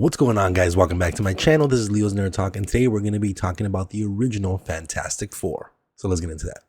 What's going on, guys? Welcome back to my channel. This is Leo's Nerd Talk, and today we're going to be talking about the original Fantastic Four. So let's get into that.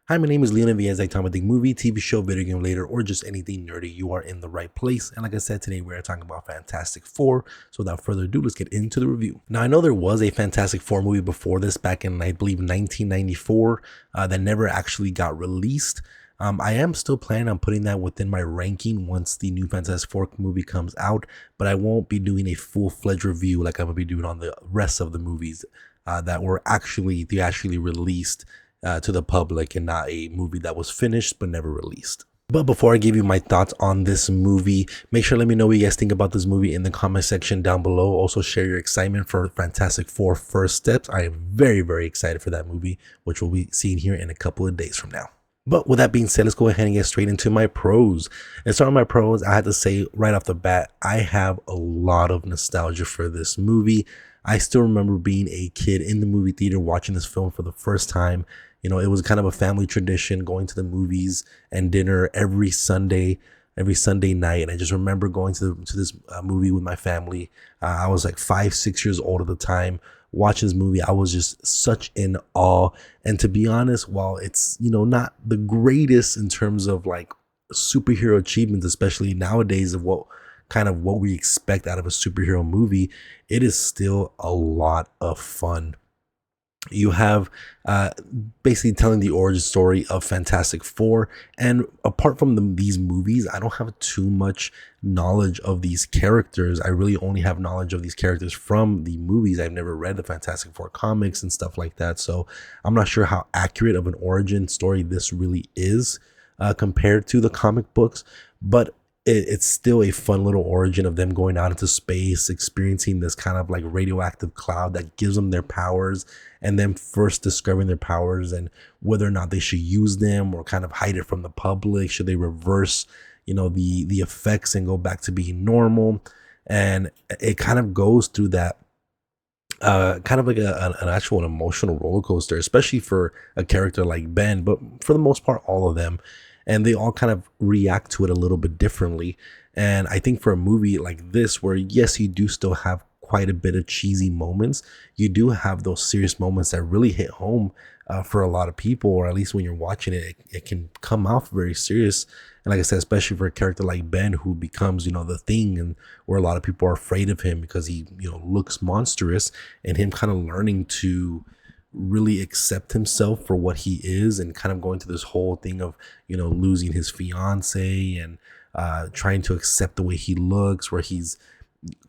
Hi, my name is Leon, and as I talk about the movie, TV show, video game later, or just anything nerdy, you are in the right place. And like I said, today we're talking about Fantastic Four. So without further ado, let's get into the review. Now, I know there was a Fantastic Four movie before this back in, I believe, 1994 that never actually got released. I am still planning on putting that within my ranking once the new Fantastic Four movie comes out, but I won't be doing a full-fledged review like I'm going to be doing on the rest of the movies that were actually theatrically released to the public, and not a movie that was finished but never released. But before I give you my thoughts on this movie, make sure to let me know what you guys think about this movie in the comment section down below. Also share your excitement for Fantastic Four First Steps. I am very, very excited for that movie, which we'll be seeing here in a couple of days from now. But with that being said, let's go ahead and get straight into my pros. And starting with my pros, I had to say right off the bat, I have a lot of nostalgia for this movie. I still remember being a kid in the movie theater watching this film for the first time. You know, it was kind of a family tradition going to the movies and dinner every Sunday night. And I just remember going to this movie with my family. I was like 5-6 years old at the time. Watching this movie, I was just such in awe. And to be honest, while it's, you know, not the greatest in terms of like superhero achievements, especially nowadays of what we expect out of a superhero movie, it is still a lot of fun. You have basically telling the origin story of Fantastic Four, and apart from these movies, I don't have too much knowledge of these characters. I really only have knowledge of these characters from the movies. I've never read the Fantastic Four comics and stuff like that, so I'm not sure how accurate of an origin story this really is compared to the comic books, but it's still a fun little origin of them going out into space, experiencing this kind of like radioactive cloud that gives them their powers, and them first discovering their powers and whether or not they should use them or kind of hide it from the public. Should they reverse, you know, the effects and go back to being normal? And it kind of goes through that kind of like an actual emotional roller coaster, especially for a character like Ben, but for the most part, all of them. And they all kind of react to it a little bit differently. And I think for a movie like this, where yes, you do still have quite a bit of cheesy moments, you do have those serious moments that really hit home for a lot of people, or at least when you're watching it, it can come off very serious. And like I said, especially for a character like Ben, who becomes, you know, the thing, and where a lot of people are afraid of him because he, you know, looks monstrous, and him kind of learning to really accept himself for what he is, and kind of going through this whole thing of, you know, losing his fiance and trying to accept the way he looks, where he's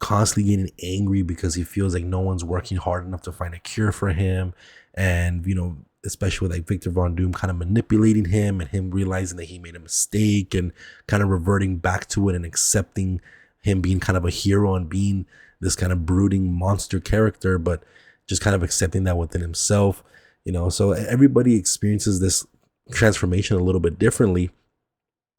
constantly getting angry because he feels like no one's working hard enough to find a cure for him. And, you know, especially with like Victor Von Doom kind of manipulating him, and him realizing that he made a mistake and kind of reverting back to it and accepting him being kind of a hero and being this kind of brooding monster character, but just kind of accepting that within himself, you know. So everybody experiences this transformation a little bit differently.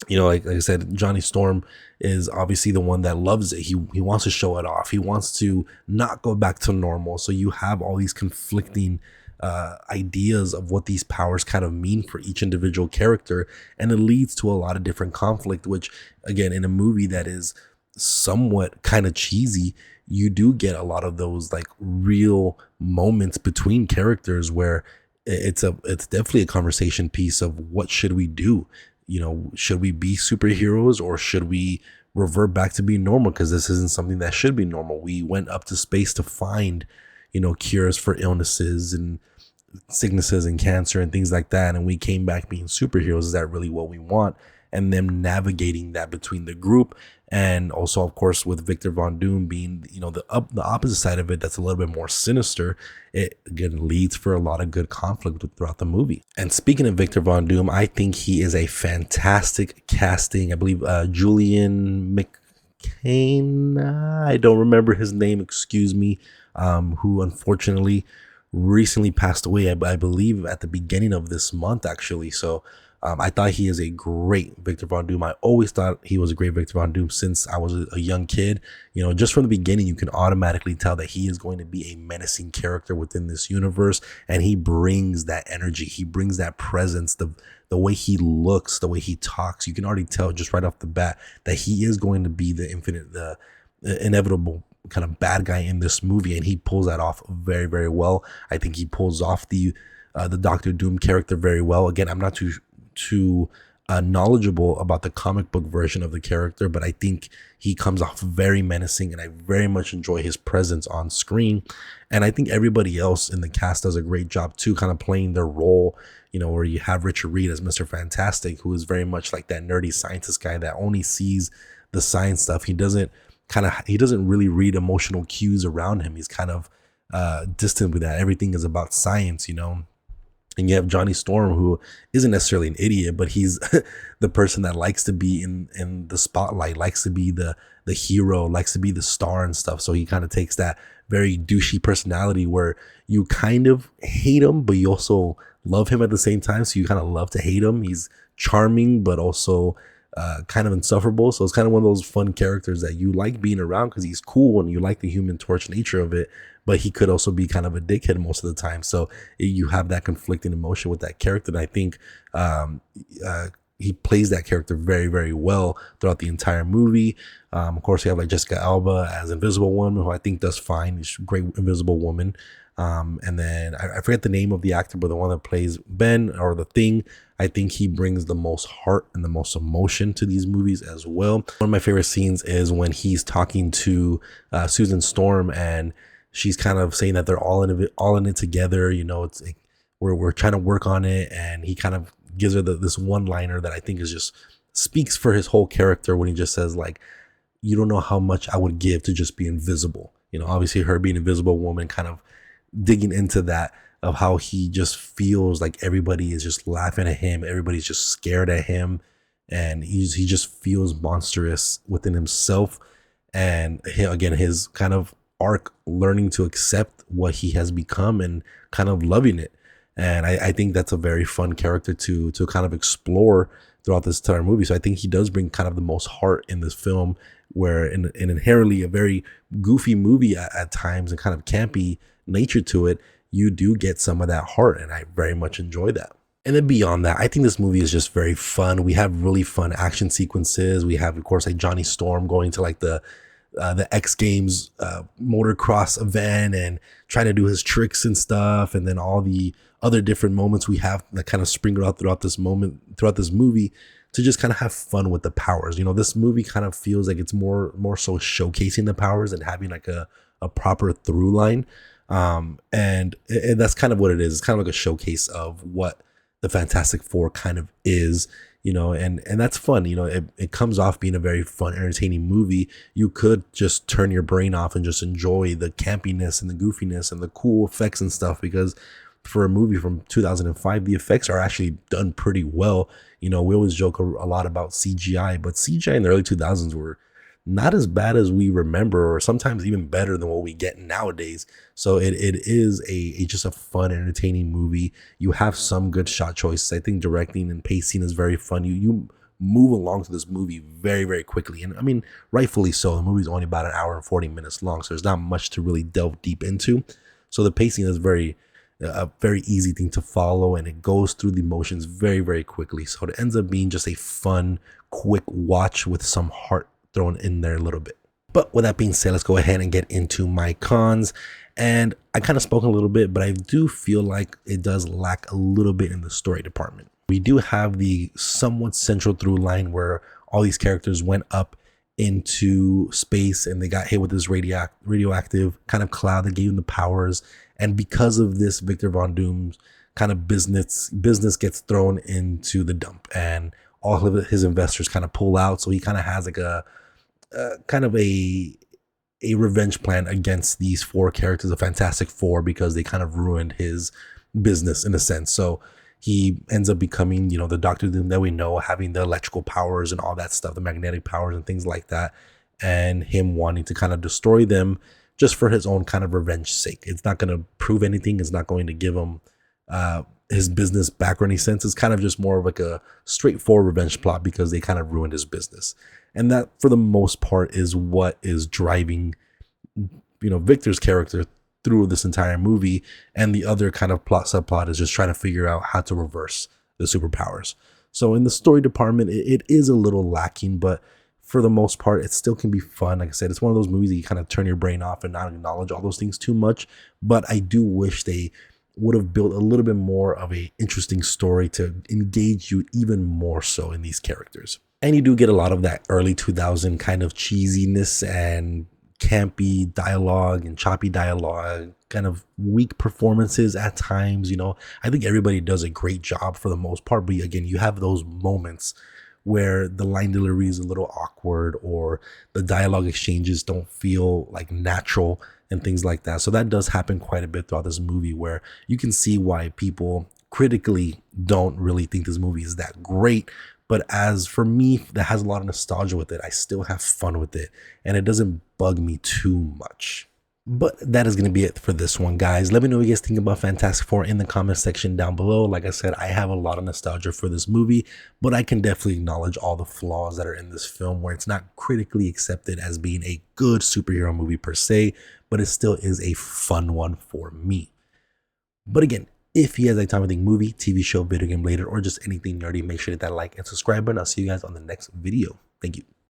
You know, like I said, Johnny Storm is obviously the one that loves it. He wants to show it off. He wants to not go back to normal. So you have all these conflicting ideas of what these powers kind of mean for each individual character, and it leads to a lot of different conflict, which again, in a movie that is somewhat kind of cheesy, you do get a lot of those like real moments between characters where it's definitely a conversation piece of what should we do. You know, should we be superheroes, or should we revert back to being normal? Because this isn't something that should be normal. We went up to space to find, you know, cures for illnesses and sicknesses and cancer and things like that, and we came back being superheroes. Is that really what we want? And them navigating that between the group, and also of course with Victor Von Doom being, you know, the opposite side of it, that's a little bit more sinister. It again leads for a lot of good conflict throughout the movie. And speaking of Victor Von Doom, I think he is a fantastic casting. I believe Julian McCain, I don't remember his name, excuse me, who unfortunately recently passed away, I believe at the beginning of this month actually. So I thought he is a great Victor Von Doom. I always thought he was a great Victor Von Doom since I was a young kid. You know, just from the beginning, you can automatically tell that he is going to be a menacing character within this universe, and he brings that energy. He brings that presence, the way he looks, the way he talks. You can already tell just right off the bat that he is going to be the inevitable kind of bad guy in this movie, and he pulls that off very, very well. I think he pulls off the Doctor Doom character very well. Again, I'm not too knowledgeable about the comic book version of the character, but I think he comes off very menacing, and I very much enjoy his presence on screen. And I think everybody else in the cast does a great job too, kind of playing their role. You know, where you have Richard Reed as Mr. Fantastic, who is very much like that nerdy scientist guy that only sees the science stuff. He doesn't really read emotional cues around him. He's kind of distant with that. Everything is about science, you know. And you have Johnny Storm, who isn't necessarily an idiot, but he's the person that likes to be in the spotlight, likes to be the hero, likes to be the star and stuff. So he kind of takes that very douchey personality where you kind of hate him, but you also love him at the same time. So you kind of love to hate him. He's charming, but also kind of insufferable. So it's kind of one of those fun characters that you like being around because he's cool and you like the Human Torch nature of it. But he could also be kind of a dickhead most of the time. So you have that conflicting emotion with that character. And I think he plays that character very, very well throughout the entire movie. Of course, you have like Jessica Alba as Invisible Woman, who I think does fine. She's a great Invisible Woman. And then I forget the name of the actor, but the one that plays Ben or the Thing, I think he brings the most heart and the most emotion to these movies as well. One of my favorite scenes is when he's talking to Susan Storm, and she's kind of saying that they're all in it together. You know, it's like we're trying to work on it, and he kind of gives her this one liner that I think is just speaks for his whole character when he just says like, "You don't know how much I would give to just be invisible." You know, obviously her being Invisible Woman, kind of digging into that of how he just feels like everybody is just laughing at him, everybody's just scared at him, and he just feels monstrous within himself. And again, his kind of arc learning to accept what he has become and kind of loving it. And I think that's a very fun character to kind of explore throughout this entire movie. So I think he does bring kind of the most heart in this film, where in inherently a very goofy movie at times and kind of campy nature to it, you do get some of that heart, and I very much enjoy that. And then beyond that, I think this movie is just very fun. We have really fun action sequences. We have, of course, like Johnny Storm going to like the X Games motocross event and trying to do his tricks and stuff, and then all the other different moments we have that kind of sprinkle out throughout this movie to just kind of have fun with the powers. You know, this movie kind of feels like it's more so showcasing the powers and having like a proper through line. And that's kind of what it is. It's kind of like a showcase of what the Fantastic Four kind of is, you know, and that's fun. You know, it comes off being a very fun, entertaining movie. You could just turn your brain off and just enjoy the campiness and the goofiness and the cool effects and stuff, because for a movie from 2005, the effects are actually done pretty well. You know, we always joke a lot about CGI, but CGI in the early 2000s were not as bad as we remember, or sometimes even better than what we get nowadays. So it is just a fun, entertaining movie. You have some good shot choices. I think directing and pacing is very fun. You move along to this movie very, very quickly. And I mean, rightfully so. The movie's only about an hour and 40 minutes long, so there's not much to really delve deep into. So the pacing is a very easy thing to follow, and it goes through the emotions very, very quickly. So it ends up being just a fun, quick watch with some heart thrown in there a little bit. But with that being said, let's go ahead and get into my cons. And I kind of spoke a little bit, but I do feel like it does lack a little bit in the story department. We do have the somewhat central through line where all these characters went up into space and they got hit with this radioactive kind of cloud that gave them the powers. And because of this, Victor Von Doom's kind of business gets thrown into the dump, and all of his investors kind of pull out. So he kind of has like a kind of a revenge plan against these four characters, the Fantastic Four, because they kind of ruined his business in a sense. So he ends up becoming, you know, the Doctor Doom that we know, having the electrical powers and all that stuff, the magnetic powers and things like that, and him wanting to kind of destroy them just for his own kind of revenge sake. It's not going to prove anything. It's not going to give him his business back or any sense. It's kind of just more of like a straightforward revenge plot because they kind of ruined his business. And that, for the most part, is what is driving, you know, Victor's character through this entire movie. And the other kind of subplot is just trying to figure out how to reverse the superpowers. So in the story department, it is a little lacking, but for the most part, it still can be fun. Like I said, it's one of those movies that you kind of turn your brain off and not acknowledge all those things too much. But I do wish they would have built a little bit more of a interesting story to engage you even more so in these characters. And you do get a lot of that early 2000 kind of cheesiness and campy dialogue and choppy dialogue, kind of weak performances at times. I think everybody does a great job for the most part, but again, you have those moments where the line delivery is a little awkward or the dialogue exchanges don't feel like natural and things like that. So that does happen quite a bit throughout this movie, where you can see why people critically don't really think this movie is that great. But as for me, that has a lot of nostalgia with it, I still have fun with it and it doesn't bug me too much. But that is going to be it for this one, guys. Let me know what you guys think about Fantastic Four in the comment section down below. Like I said, I have a lot of nostalgia for this movie, but I can definitely acknowledge all the flaws that are in this film, where it's not critically accepted as being a good superhero movie per se, but it still is a fun one for me. But again, if you guys like Tom Think movie, TV show, video game related, or just anything nerdy, make sure to hit that like and subscribe button. I'll see you guys on the next video. Thank you.